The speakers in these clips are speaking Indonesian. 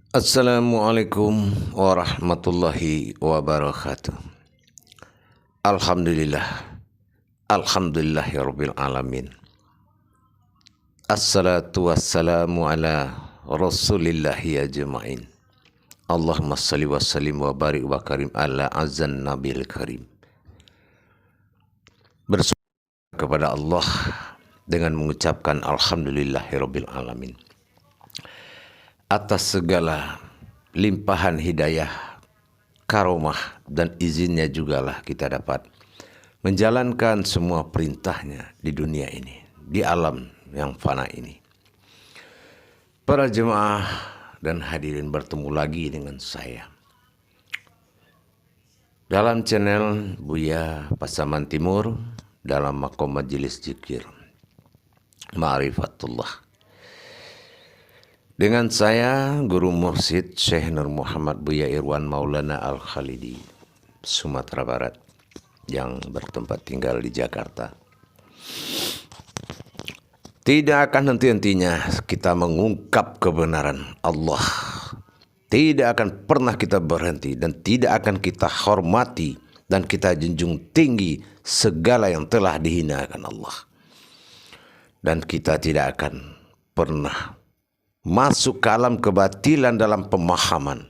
Assalamualaikum warahmatullahi wabarakatuh. Alhamdulillah, alhamdulillahirabbil alamin. Assalatu wassalamu ala rasulillahi ajma'in. Allahumma salli wa sallim wa barik wa karim ala azan nabil karim. Bersyukur kepada Allah dengan mengucapkan alhamdulillahirabbil alamin atas segala limpahan hidayah, karomah dan izinnya jugalah kita dapat menjalankan semua perintahnya di dunia ini, di alam yang fana ini. Para jemaah dan hadirin bertemu lagi dengan saya dalam channel Buya Pasaman Timur dalam makom majelis zikir Ma'rifatullah. Dengan saya, Guru Mursyid Syekh Nur Muhammad Buya Irwan Maulana Al-Khalidi, Sumatera Barat, yang bertempat tinggal di Jakarta. Tidak akan henti-hentinya kita mengungkap kebenaran Allah. Tidak akan pernah kita berhenti dan tidak akan kita hormati dan kita junjung tinggi segala yang telah dihinakan Allah. Dan kita tidak akan pernah masuk ke alam kebatilan dalam pemahaman.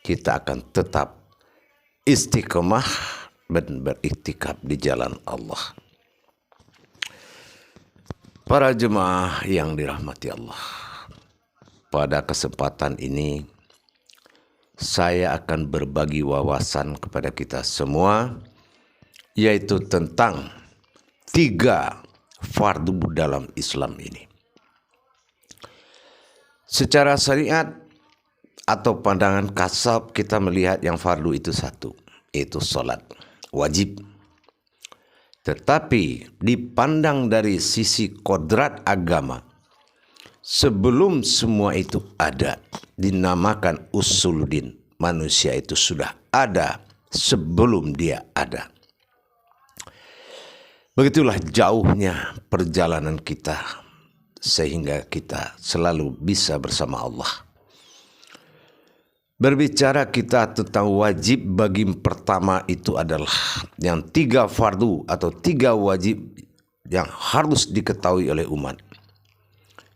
Kita akan tetap istiqomah dan beriktikaf di jalan Allah. Para jemaah yang dirahmati Allah, pada kesempatan ini saya akan berbagi wawasan kepada kita semua, yaitu tentang 3 fardu dalam Islam ini. Secara syariat atau pandangan kasab kita melihat yang fardu itu satu, yaitu sholat wajib. Tetapi dipandang dari sisi kodrat agama, sebelum semua itu ada, dinamakan usuluddin. Manusia itu sudah ada sebelum dia ada. Begitulah jauhnya perjalanan kita, sehingga kita selalu bisa bersama Allah. Berbicara kita tentang wajib bagi pertama itu adalah yang 3 fardu atau 3 wajib yang harus diketahui oleh umat.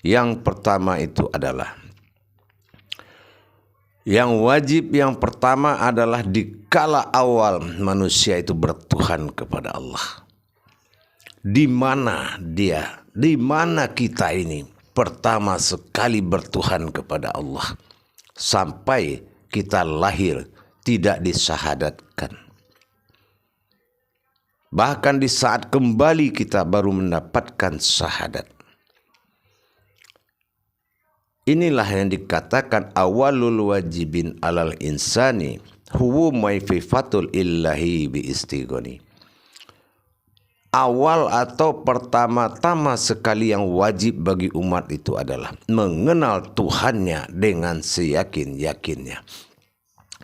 Yang pertama itu adalah, yang wajib yang pertama adalah dikala awal manusia itu bertuhan kepada Allah. Di mana dia, di mana kita ini pertama sekali bertuhan kepada Allah sampai kita lahir tidak disyahadatkan. Bahkan di saat kembali kita baru mendapatkan syahadat. Inilah yang dikatakan awalul wajibin alal insani huwa maififatul illahi bi istighoni. Awal atau pertama-tama sekali yang wajib bagi umat itu adalah mengenal Tuhannya dengan seyakin-yakinnya.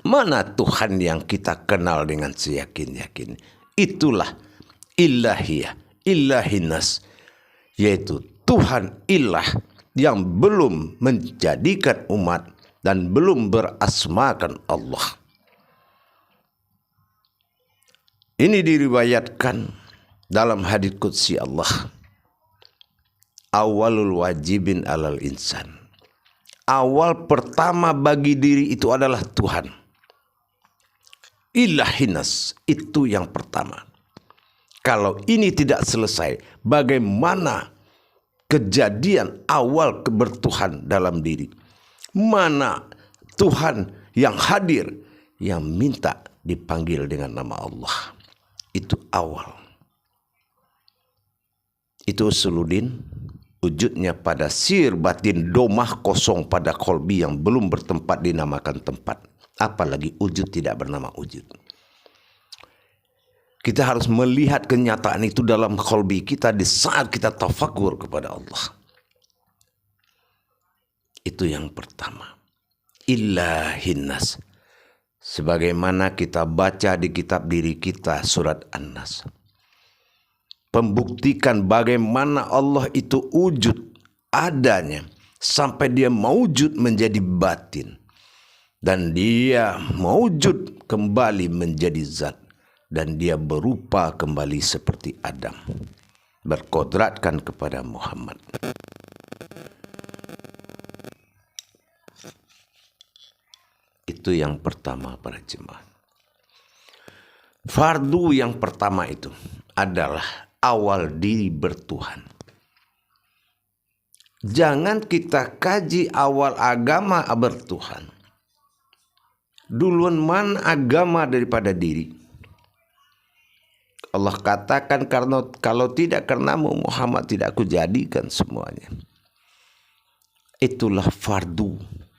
Mana Tuhan yang kita kenal dengan seyakin-yakin? Itulah ilahiyah, ilahinas, yaitu Tuhan ilah yang belum menjadikan umat dan belum berasmakan Allah. Ini diriwayatkan dalam hadits qudsi Allah, awalul wajibin alal insan. Awal pertama bagi diri itu adalah Tuhan. Ilahinas, itu yang pertama. Kalau ini tidak selesai, bagaimana kejadian awal kebertuhan dalam diri? Mana Tuhan yang hadir, yang minta dipanggil dengan nama Allah? Itu awal. Itu usuluddin, wujudnya pada sir batin domah kosong pada kolbi yang belum bertempat dinamakan tempat. Apalagi wujud tidak bernama wujud. Kita harus melihat kenyataan itu dalam kolbi kita di saat kita tafakur kepada Allah. Itu yang pertama. Ilahinas. Sebagaimana kita baca di kitab diri kita surat An-Nas. Pembuktikan bagaimana Allah itu wujud adanya sampai dia mewujud menjadi batin. dan dia mewujud kembali menjadi zat, dan dia berupa kembali seperti Adam, berkodratkan kepada Muhammad. Itu yang pertama para jemaah. Fardu yang pertama itu adalah awal diri bertuhan. Jangan kita kaji awal agama bertuhan. Duluan mana agama daripada diri? Allah katakan, karena kalau tidak karenamu Muhammad tidak aku jadikan semuanya. Itulah fardu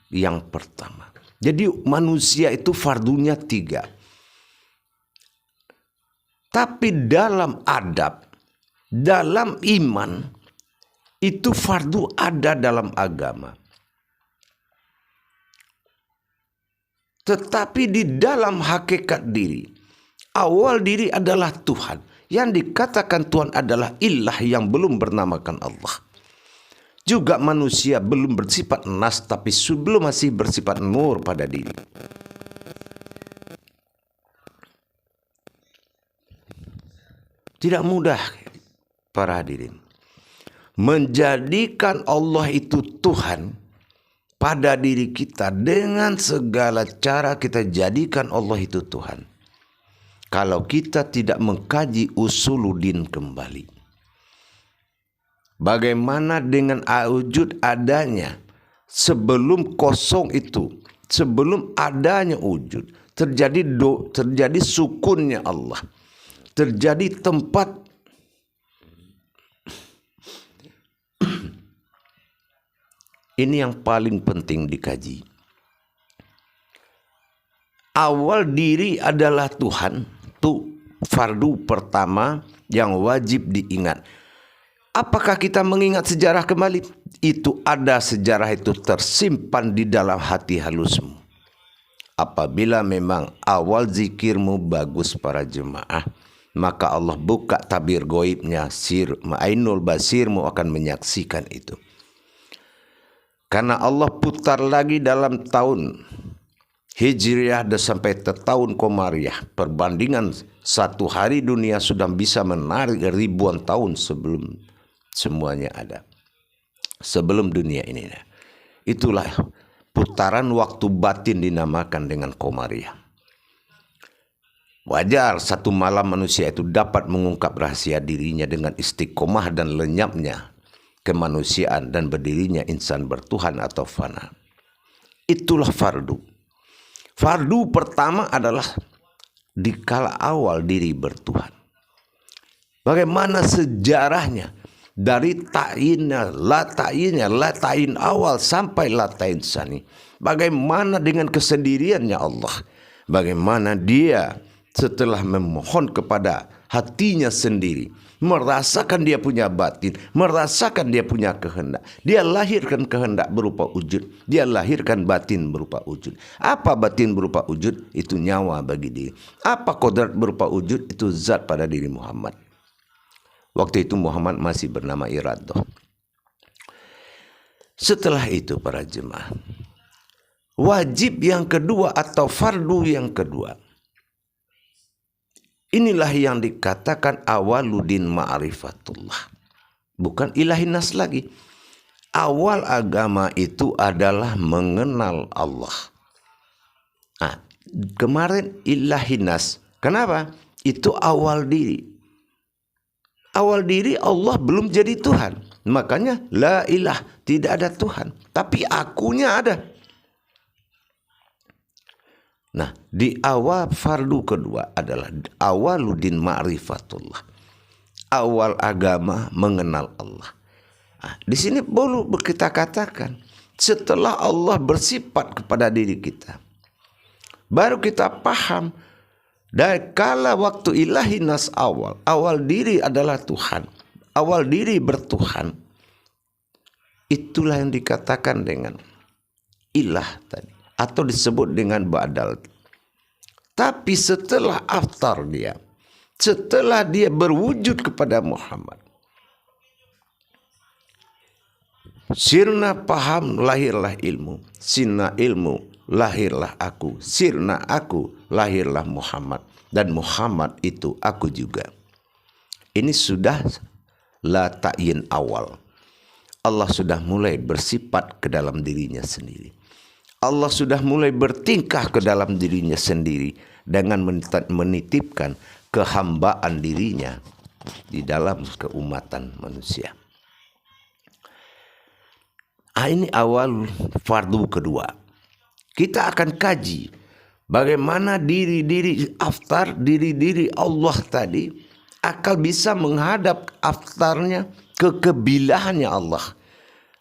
yang pertama. Jadi manusia itu fardunya 3. Tapi dalam adab, dalam iman, itu fardu ada dalam agama. Tetapi di dalam hakikat diri, awal diri adalah Tuhan. Yang dikatakan Tuhan adalah ilah yang belum bernamakan Allah. Juga manusia belum bersifat nas, tapi sebelum masih bersifat nur pada diri. Tidak mudah para hadirin menjadikan Allah itu Tuhan pada diri kita. Dengan segala cara kita jadikan Allah itu Tuhan, kalau kita tidak mengkaji usuluddin kembali. Bagaimana dengan wujud adanya sebelum kosong itu, sebelum adanya wujud, terjadi sukunnya Allah, terjadi tempat ini yang paling penting dikaji. Awal diri adalah Tuhan, itu fardu pertama yang wajib diingat. Apakah kita mengingat sejarah kembali? Itu ada sejarah itu tersimpan di dalam hati halusmu. Apabila memang awal zikirmu bagus para jemaah, maka Allah buka tabir goibnya, ainul basirmu akan menyaksikan itu. Karena Allah putar lagi dalam tahun Hijriah dan sampai tahun Komariah. Perbandingan satu hari dunia sudah bisa menarik ribuan tahun sebelum semuanya ada. Sebelum dunia ini. Itulah putaran waktu batin dinamakan dengan Komariah. Wajar satu malam manusia itu dapat mengungkap rahasia dirinya dengan istiqomah dan lenyapnya kemanusiaan dan berdirinya insan bertuhan atau fana. Itulah fardu. Fardu pertama adalah di kala awal diri bertuhan. Bagaimana sejarahnya dari latain awal sampai latain sani. Bagaimana dengan kesendiriannya Allah? Bagaimana dia setelah memohon kepada hatinya sendiri, merasakan dia punya batin, merasakan dia punya kehendak. Dia lahirkan kehendak berupa wujud, dia lahirkan batin berupa wujud. Apa batin berupa wujud? Itu nyawa bagi diri. Apa kodrat berupa wujud? Itu zat pada diri Muhammad. Waktu itu Muhammad masih bernama Iradah. Setelah itu para jemaah, wajib yang kedua atau fardu yang kedua, inilah yang dikatakan awaluddin ma'rifatullah. Bukan ilahinas lagi. Awal agama itu adalah mengenal Allah. Nah, kemarin ilahinas. Kenapa? Itu awal diri. Awal diri Allah belum jadi Tuhan. Makanya la ilah, tidak ada Tuhan. Tapi akunya ada. Nah, di awal fardu kedua adalah awaluddin ma'rifatullah. Awal agama mengenal Allah. Nah, di sini perlu kita katakan, setelah Allah bersifat kepada diri kita, baru kita paham dari kala waktu ilahinas awal diri adalah Tuhan, awal diri bertuhan. Itulah yang dikatakan dengan ilah tadi, atau disebut dengan ba'dal. Tapi setelah aftar dia, setelah dia berwujud kepada Muhammad, sirna paham, lahirlah ilmu. Sirna ilmu, lahirlah aku. Sirna aku, lahirlah Muhammad. Dan Muhammad itu aku juga. Ini sudah la ta'yin awal. Allah sudah mulai bersifat ke dalam dirinya sendiri. Allah sudah mulai bertingkah ke dalam dirinya sendiri dengan menitipkan kehambaan dirinya di dalam keumatan manusia. Ini awal fardu kedua. Kita akan kaji bagaimana diri-diri aftar, diri-diri Allah tadi akan bisa menghadap aftarnya ke kebilahannya Allah.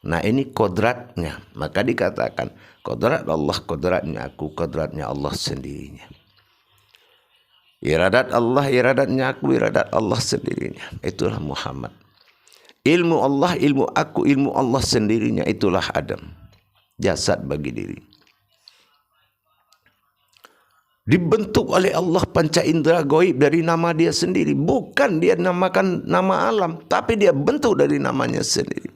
Nah, ini kodratnya. Maka dikatakan kodrat Allah, kodratnya aku, kodratnya Allah sendirinya. Iradat Allah, iradatnya aku, iradat Allah sendirinya. Itulah Muhammad. Ilmu Allah, ilmu aku, ilmu Allah sendirinya. Itulah Adam. Jasad bagi diri. Dibentuk oleh Allah panca indera gaib dari nama dia sendiri. Bukan dia namakan nama alam, tapi dia bentuk dari namanya sendiri.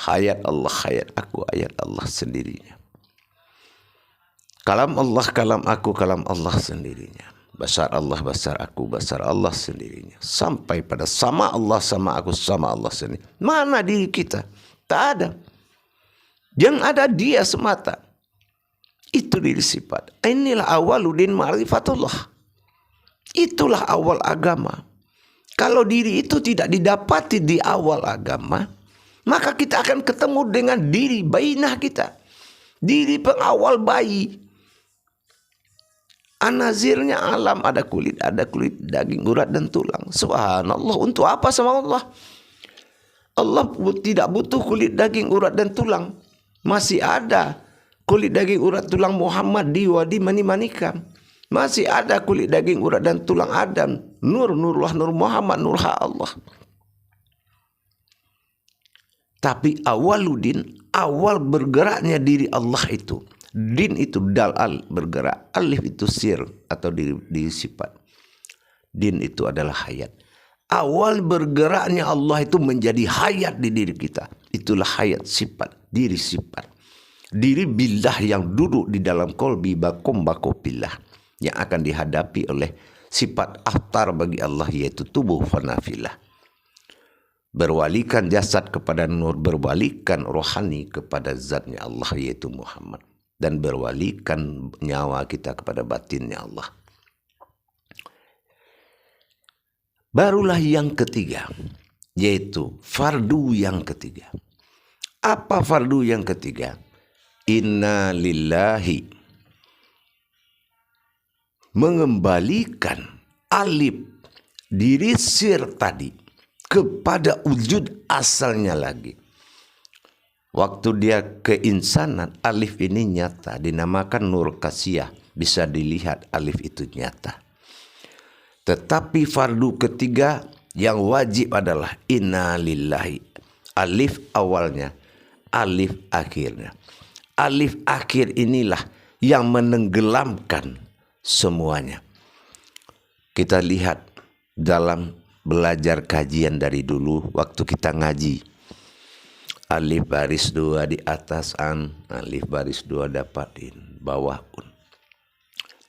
Hayat Allah, hayat aku, hayat Allah sendirinya. Kalam Allah, kalam aku, kalam Allah sendirinya. Basar Allah, basar aku, basar Allah sendirinya. Sampai pada sama Allah, sama aku, sama Allah sendiri. Mana diri kita? Tak ada. Yang ada dia semata. Itu diri sifat. Inilah awaludin ma'rifatullah. Itulah awal agama. Kalau diri itu tidak didapati di awal agama, maka kita akan ketemu dengan diri bainah kita. Diri pengawal bayi. Anazirnya alam, ada kulit daging, urat dan tulang. Subhanallah, untuk apa sama Allah? Allah tidak butuh kulit daging, urat dan tulang. Masih ada kulit daging, urat, tulang Muhammad di wadi mani-manikam. Masih ada kulit daging, urat dan tulang Adam. Nurullah, nur Muhammad, nurha Allah. Tapi awaludin, awal bergeraknya diri Allah itu. Din itu dal-al, bergerak. Alif itu sir atau diri sifat. Din itu adalah hayat. Awal bergeraknya Allah itu menjadi hayat di diri kita. Itulah hayat sifat, diri sifat. Diri billah yang duduk di dalam kolbi bakom billah. Yang akan dihadapi oleh sifat aftar bagi Allah, yaitu tubuh fanafilah. Berwalikan jasad kepada nur, berwalikan rohani kepada zatnya Allah, yaitu Muhammad. Dan berwalikan nyawa kita kepada batinnya Allah. Barulah yang ketiga, yaitu fardu yang ketiga. Apa fardu yang ketiga? Inna lillahi. Mengembalikan alif diri sir tadi kepada wujud asalnya lagi. Waktu dia keinsanan, alif ini nyata, dinamakan nur kasiyah. Bisa dilihat alif itu nyata. Tetapi fardu ketiga yang wajib adalah inna lillahi. Alif awalnya, alif akhirnya. Alif akhir inilah yang menenggelamkan semuanya. Kita lihat dalam belajar kajian dari dulu waktu kita ngaji. Alif baris 2 di atas an, alif baris 2 dapat in, bawah un.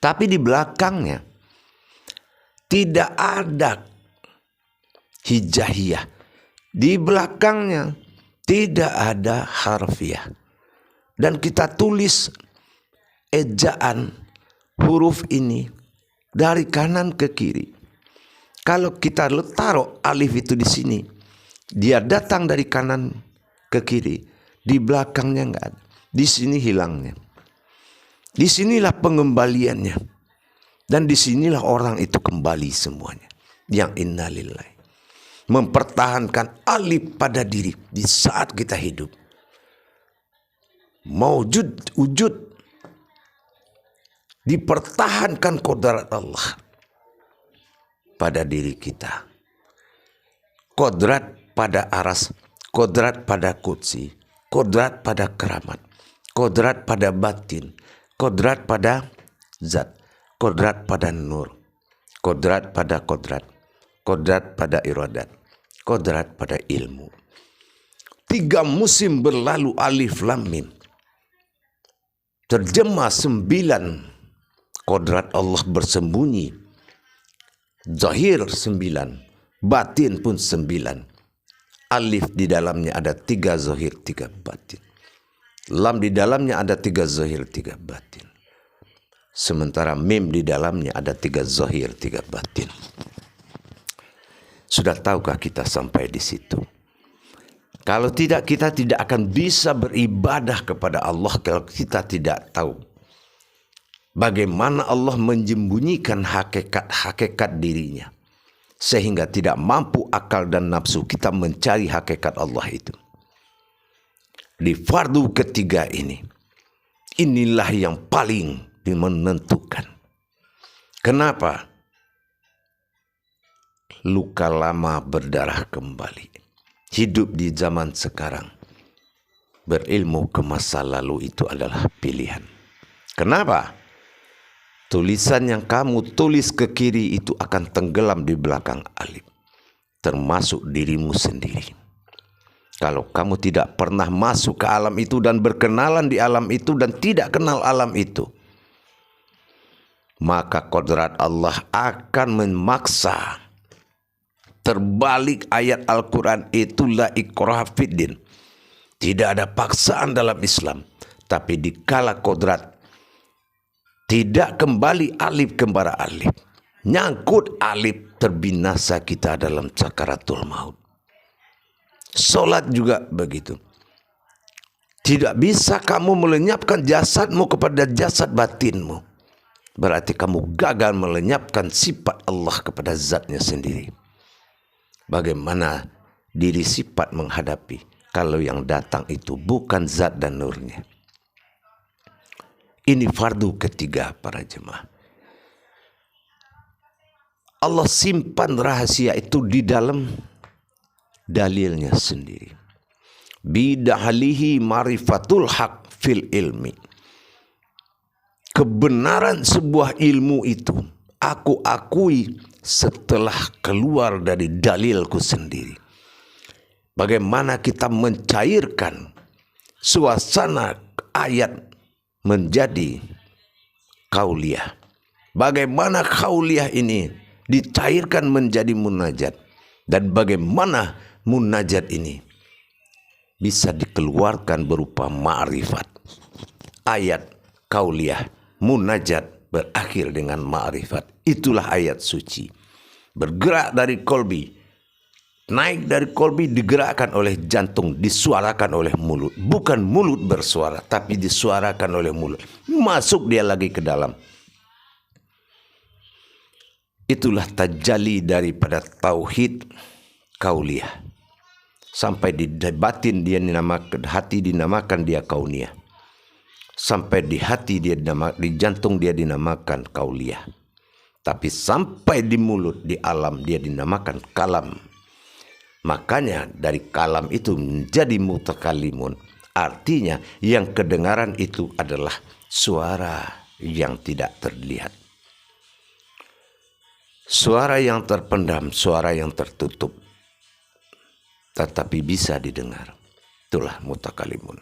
Tapi di belakangnya tidak ada hijaiyah. Di belakangnya tidak ada harfiah. Dan kita tulis ejaan huruf ini dari kanan ke kiri. Kalau kita taruh alif itu di sini, dia datang dari kanan ke kiri, di belakangnya enggak ada. Di sini hilangnya. Disinilah pengembaliannya. Dan disinilah orang itu kembali semuanya. Yang innalillahi. Mempertahankan alif pada diri di saat kita hidup. Maujud, wujud. Dipertahankan kodrat Allah pada diri kita. Kodrat pada aras, kodrat pada qudsi, kodrat pada keramat, kodrat pada batin, kodrat pada zat, kodrat pada nur, kodrat pada kodrat, kodrat pada iradat, kodrat pada ilmu. 3 musim berlalu alif lam mim. terjemah 9 kodrat Allah bersembunyi. Zahir 9, batin pun 9. Alif di dalamnya ada 3 zahir 3 batin. Lam di dalamnya ada 3 zahir 3 batin. Sementara mim di dalamnya ada 3 zahir 3 batin. Sudah tahukah kita sampai di situ? Kalau tidak, kita tidak akan bisa beribadah kepada Allah kalau kita tidak tahu bagaimana Allah menyembunyikan hakikat dirinya, sehingga tidak mampu akal dan nafsu kita mencari hakikat Allah itu. Di fardu ketiga ini, inilah yang paling menentukan. Kenapa? Luka lama berdarah kembali. Hidup di zaman sekarang, berilmu ke masa lalu itu adalah pilihan. Kenapa? Tulisan yang kamu tulis ke kiri itu akan tenggelam di belakang alif, termasuk dirimu sendiri. Kalau kamu tidak pernah masuk ke alam itu dan berkenalan di alam itu dan tidak kenal alam itu, maka kodrat Allah akan memaksa. Terbalik ayat Al-Quran itu la ikraha fiddin. Tidak ada paksaan dalam Islam. Tapi dikala kodrat tidak kembali alif kembali alif, nyangkut alif, terbinasa kita dalam sakaratul maut. Solat juga begitu. Tidak bisa kamu melenyapkan jasadmu kepada jasad batinmu. Berarti kamu gagal melenyapkan sifat Allah kepada zatnya sendiri. Bagaimana diri sifat menghadapi kalau yang datang itu bukan zat dan nurnya? Ini fardu ketiga para jemaah. Allah simpan rahasia itu di dalam dalilnya sendiri. Bidahalihi marifatul haq fil ilmi. Kebenaran sebuah ilmu itu aku akui setelah keluar dari dalilku sendiri. Bagaimana kita mencairkan suasana ayat menjadi kauliyah. Bagaimana kauliyah ini dicairkan menjadi munajat. Dan bagaimana munajat ini bisa dikeluarkan berupa ma'rifat. Ayat kauliyah munajat berakhir dengan ma'rifat. Itulah ayat suci. Bergerak dari kolbi, naik dari kolbi, digerakkan oleh jantung, disuarakan oleh mulut. Bukan mulut bersuara, tapi disuarakan oleh mulut. Masuk dia lagi ke dalam. Itulah tajalli daripada tauhid kauliyah. Sampai di batin dia dinamakan, hati dinamakan dia kauniyah. Sampai di hati dia dinamakan, di jantung dia dinamakan kauliyah. Tapi sampai di mulut, di alam dia dinamakan kalam. Makanya dari kalam itu menjadi mutakalimun. Artinya yang kedengaran itu adalah suara yang tidak terlihat. Suara yang terpendam, suara yang tertutup, tetapi bisa didengar. Itulah mutakalimun.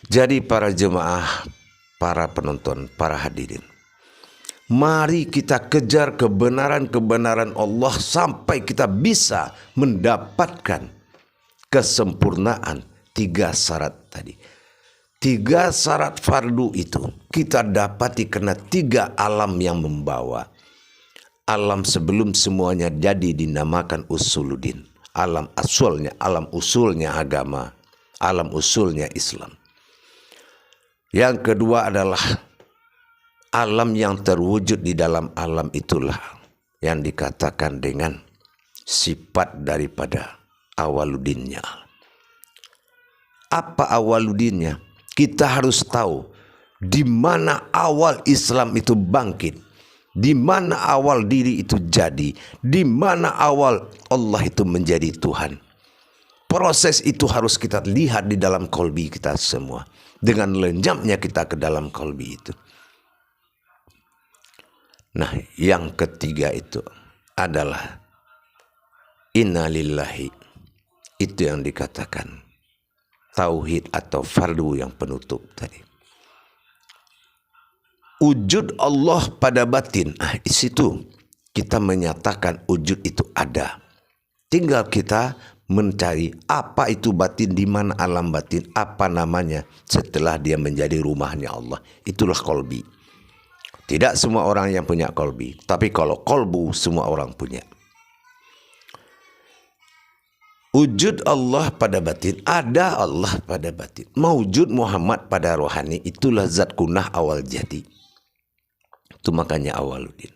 Jadi para jemaah, para penonton, para hadirin, mari kita kejar kebenaran-kebenaran Allah sampai kita bisa mendapatkan kesempurnaan 3 syarat tadi. 3 syarat fardu itu kita dapati karena 3 alam yang membawa. Alam sebelum semuanya jadi dinamakan usuluddin. Alam asalnya, alam usulnya agama. Alam usulnya Islam. Yang kedua adalah alam yang terwujud di dalam alam itulah yang dikatakan dengan sifat daripada awaluddinnya. Apa awaluddinnya? Kita harus tahu di mana awal Islam itu bangkit. Di mana awal diri itu jadi, di mana awal Allah itu menjadi Tuhan. Proses itu harus kita lihat di dalam kolbi kita semua. Dengan lenyapnya kita ke dalam kolbi itu. Nah, yang ketiga itu adalah inna lillahi. Itu yang dikatakan tauhid atau fardu yang penutup tadi. Wujud Allah pada batin. Di situ kita menyatakan wujud itu ada. Tinggal kita mencari apa itu batin, di mana alam batin, apa namanya setelah dia menjadi rumahnya Allah. Itulah kolbi. Tidak semua orang yang punya kolbi, tapi kalau kolbu semua orang punya. Wujud Allah pada batin, ada Allah pada batin. Maujud Muhammad pada rohani, itulah zat kunah awal jadi. Itu makanya awaluddin.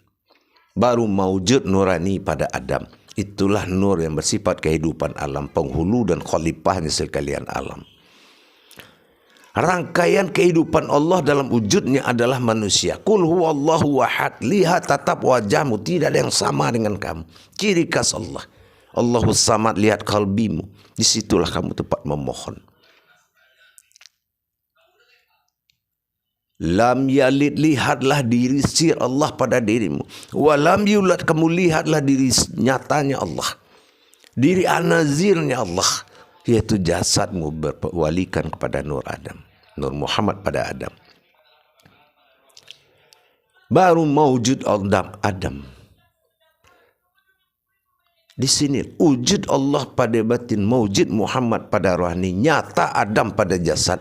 Baru maujud nurani pada Adam, itulah nur yang bersifat kehidupan alam, penghulu dan khalifahnya sekalian alam. Rangkaian kehidupan Allah dalam wujudnya adalah manusia. Qul huwallahu ahad. Lihat tatap wajahmu, tidak ada yang sama dengan kamu. Ciri khas Allah. Allahus samad, lihat kalbimu. Disitulah kamu tepat memohon. Lam yalid, lihatlah diri sir Allah pada dirimu. Walam yulad, kamu lihatlah diri nyatanya Allah. Diri anazirnya Allah, yaitu jasadmu berwalikan kepada Nur Adam, Nur Muhammad pada Adam. Baru maujud Adam. Di sini wujud Allah pada batin, maujud Muhammad pada rohani, nyata Adam pada jasad.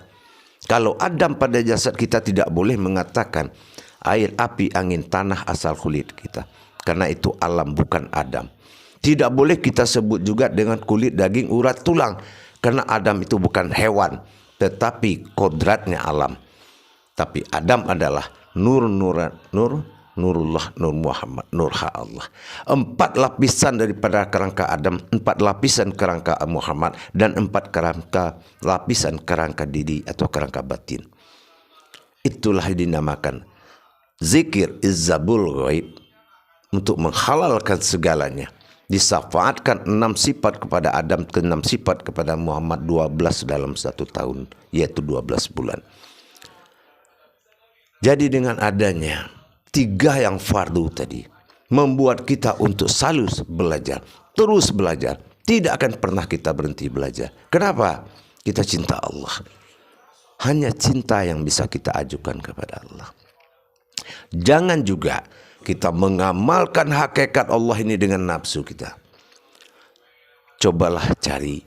Kalau Adam pada jasad, kita tidak boleh mengatakan air, api, angin, tanah asal kulit kita, karena itu alam bukan Adam. Tidak boleh kita sebut juga dengan kulit, daging, urat, tulang, karena Adam itu bukan hewan, tetapi kodratnya alam. Tapi Adam adalah nurullah, Nur Muhammad, Nur Ha Allah. 4 lapisan daripada kerangka Adam, 4 lapisan kerangka Muhammad, dan 4 lapisan kerangka diri atau kerangka batin. Itulah dinamakan zikir izzabul ghaib, untuk menghalalkan segalanya. Disafaatkan 6 sifat kepada Adam, ke 6 sifat kepada Muhammad, 12 dalam 1 tahun, yaitu 12 bulan. Jadi dengan adanya 3 yang fardu tadi, membuat kita untuk selalu belajar, terus belajar. Tidak akan pernah kita berhenti belajar. Kenapa? Kita cinta Allah. Hanya cinta yang bisa kita ajukan kepada Allah. Jangan juga kita mengamalkan hakikat Allah ini dengan nafsu kita. Cobalah cari,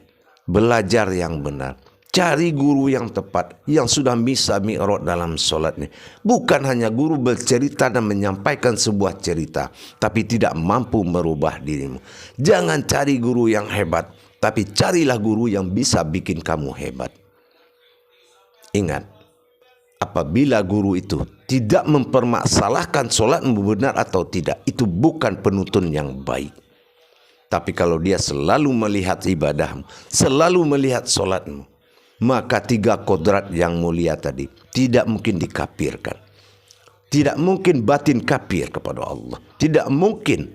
belajar yang benar. Cari guru yang tepat, yang sudah bisa mi'raj dalam sholatnya. Bukan hanya guru bercerita dan menyampaikan sebuah cerita, tapi tidak mampu merubah dirimu. Jangan cari guru yang hebat, tapi carilah guru yang bisa bikin kamu hebat. Ingat, apabila guru itu tidak mempermasalahkan sholatmu benar atau tidak, itu bukan penuntun yang baik. Tapi kalau dia selalu melihat ibadahmu, selalu melihat sholatmu, maka 3 kodrat yang mulia tadi tidak mungkin dikafirkan. Tidak mungkin batin kafir kepada Allah. Tidak mungkin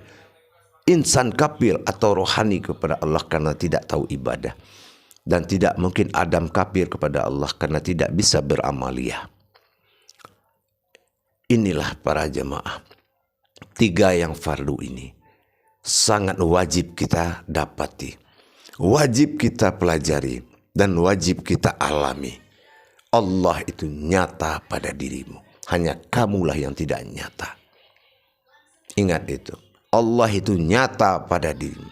insan kafir atau rohani kepada Allah karena tidak tahu ibadah. Dan tidak mungkin Adam kafir kepada Allah karena tidak bisa beramaliyah. Inilah para jemaah, 3 yang fardu ini sangat wajib kita dapati, wajib kita pelajari, dan wajib kita alami. Allah itu nyata pada dirimu. Hanya kamulah yang tidak nyata. Ingat itu. Allah itu nyata pada dirimu.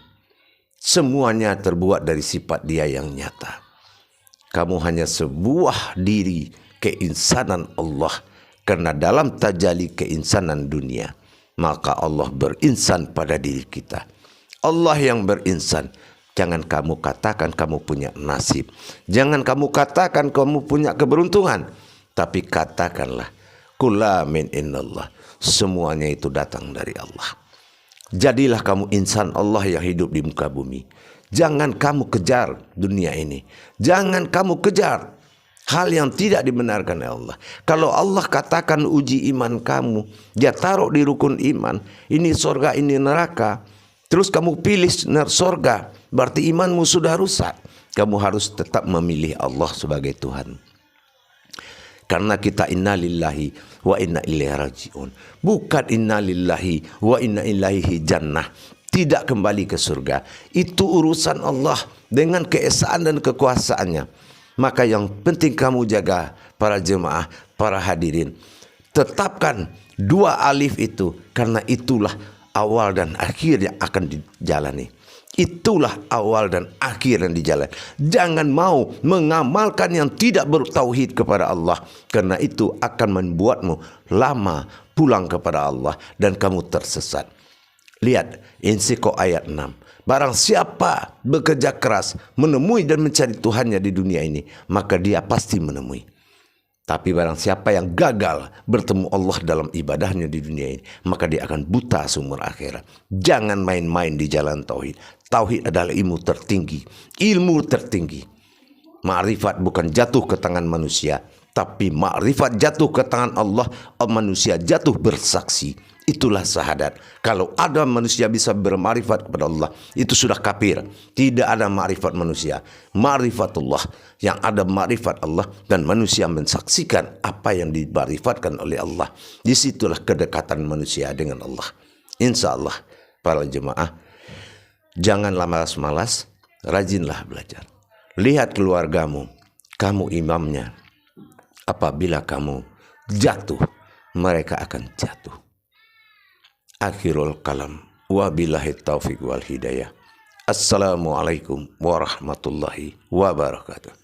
Semuanya terbuat dari sifat dia yang nyata. Kamu hanya sebuah diri keinsanan Allah. Karena dalam tajalli keinsanan dunia, maka Allah berinsan pada diri kita. Allah yang berinsan. Jangan kamu katakan kamu punya nasib. Jangan kamu katakan kamu punya keberuntungan. Tapi katakanlah, kulla min innallah. Semuanya itu datang dari Allah. Jadilah kamu insan Allah yang hidup di muka bumi. Jangan kamu kejar dunia ini. Jangan kamu kejar hal yang tidak dibenarkan oleh Allah. Kalau Allah katakan uji iman kamu, dia taruh di rukun iman, ini surga, ini neraka, terus kamu pilih surga, berarti imanmu sudah rusak. Kamu harus tetap memilih Allah sebagai Tuhan. Karena kita innalillahi wa inna ilaihi raji'un. Bukan innalillahi wa inna ilaihi jannah. Tidak kembali ke surga. Itu urusan Allah dengan keesaan dan kekuasaannya. Maka yang penting kamu jaga, para jemaah, para hadirin. Tetapkan 2 alif itu, karena itulah awal dan akhir yang akan dijalani. Itulah awal dan akhir yang dijalani. Jangan mau mengamalkan yang tidak bertauhid kepada Allah, karena itu akan membuatmu lama pulang kepada Allah dan kamu tersesat. Lihat Insyiqaq ayat 6. Barang siapa bekerja keras menemui dan mencari Tuhannya di dunia ini, maka dia pasti menemui. Tapi barang siapa yang gagal bertemu Allah dalam ibadahnya di dunia ini, maka dia akan buta seumur akhirat. Jangan main-main di jalan tauhid. Tauhid adalah ilmu tertinggi. Ilmu tertinggi. Ma'rifat bukan jatuh ke tangan manusia, tapi ma'rifat jatuh ke tangan Allah. Manusia jatuh bersaksi. Itulah syahadat. Kalau ada manusia bisa bermakrifat kepada Allah, itu sudah kafir. Tidak ada makrifat manusia. Ma'rifatullah, yang ada makrifat Allah dan manusia mensaksikan apa yang dima'rifatkan oleh Allah. Disitulah kedekatan manusia dengan Allah. Insya Allah, para jemaah, janganlah malas-malas, rajinlah belajar. Lihat keluargamu, kamu imamnya. Apabila kamu jatuh, mereka akan jatuh. Akhirul kalam. Wabillahi taufiq wal hidayah. Assalamualaikum warahmatullahi wabarakatuh.